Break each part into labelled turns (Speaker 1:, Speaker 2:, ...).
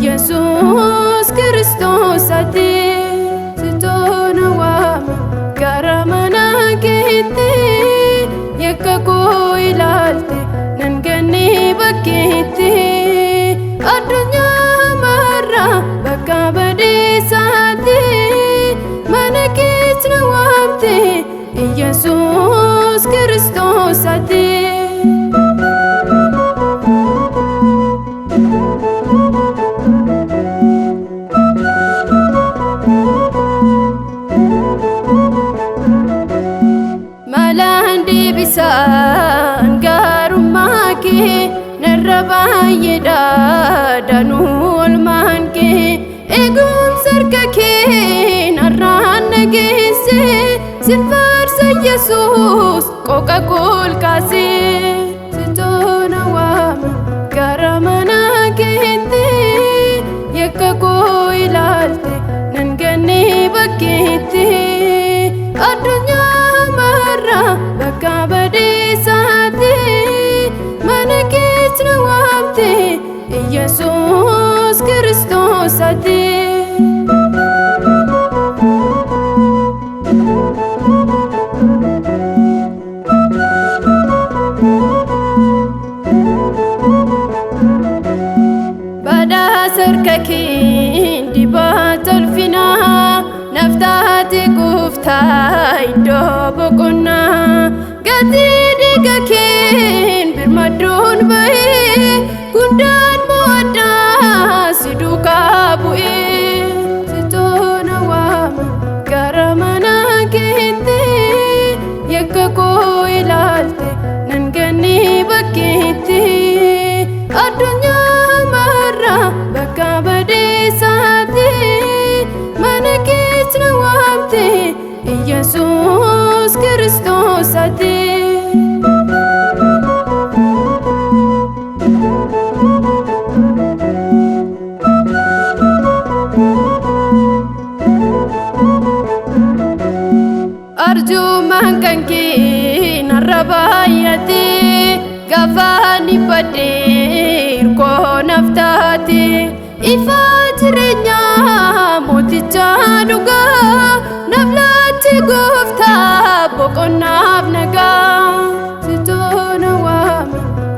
Speaker 1: ኢየሱስ ክርስቶስ አቲ ስቶነ ዋም ጋራመና ጌቴ የከኮ ይላልቴ ነንገኒ በኬቴ አዱኛ ማራ በቃ በዴሳቴ መነኬት ነዋምቴ ኢየሱስ ክርስቶስ አቲ bisan garumake narrabayeda danul manke egum sarkake narranagese sinfarsa yesus kokakol kase sitona wam garamana kente yakko ilalte nangane bakete adunya marra baka በዴሳቴ መነኬት ነዋምቴ ኢየሱስ ክርስቶስ አቲ በዳሰርከኪን ዲባተልፊና ነፍታቲ ጉፍታይ ዶቦቆና gati digaken birmadun bae kundan moda siduka bue sitona wam garamana kente yakko ilalte nangani bakete adunya marra baka badesate manakit nawamte ኢየሱስ ክርስቶስ አቲ አርጁ ማንከንኪ ነረባያቲ ጋፋኒ በዴር ኮነፍታቲ ኢፋትረኛ ሞቲቻ ዱጋ ነብላቲ ጎፍታ ቦቆናፍ ነጋ ስቶነ ዋም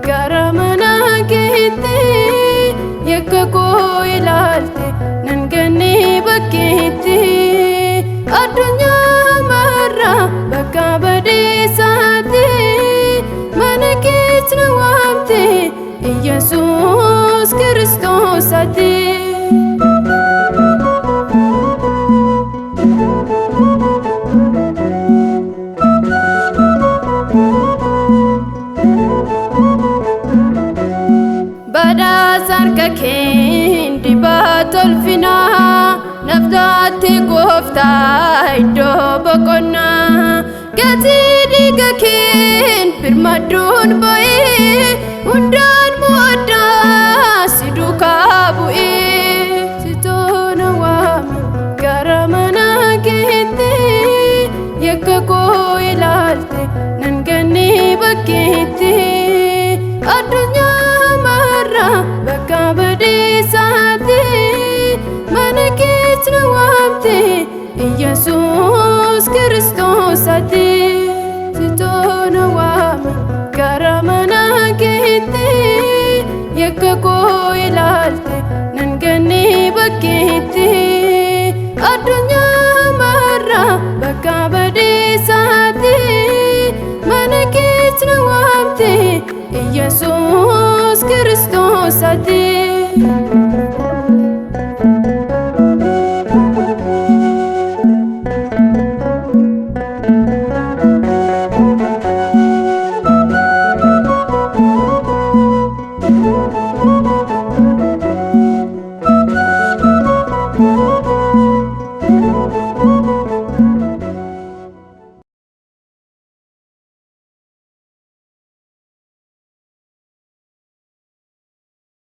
Speaker 1: ጋራመና ጌቴ የከኮ ይላልቴ ነንገኒ በኬቴ አዱኛ ማራ በቃ በዴሳቴ መነኬት ነዋምቴ ኢየሱስ ክርስቶስ አቲ sarkaken dibatolfina naftaati gooftaa iddoo boqonnaa gati digaken birmadun bo'ee hundaan mo'addaa si duukaa bu'ee sitoona waami garamana geette yakka koo ilaalte nangani bakkeette addunyaa marra bakka badeessaate ኢየሱስ ክርስቶስ አቲ ሲቶነ ዋሚ ጋራመና ኬቴ የከኮ ይላልቴ ነንገኒ በኬቴ አዱኛ መራ በቃ በዴሳቴ መነኬት ነዋምቴ ኢየሱስ ክርስቶስ አቲ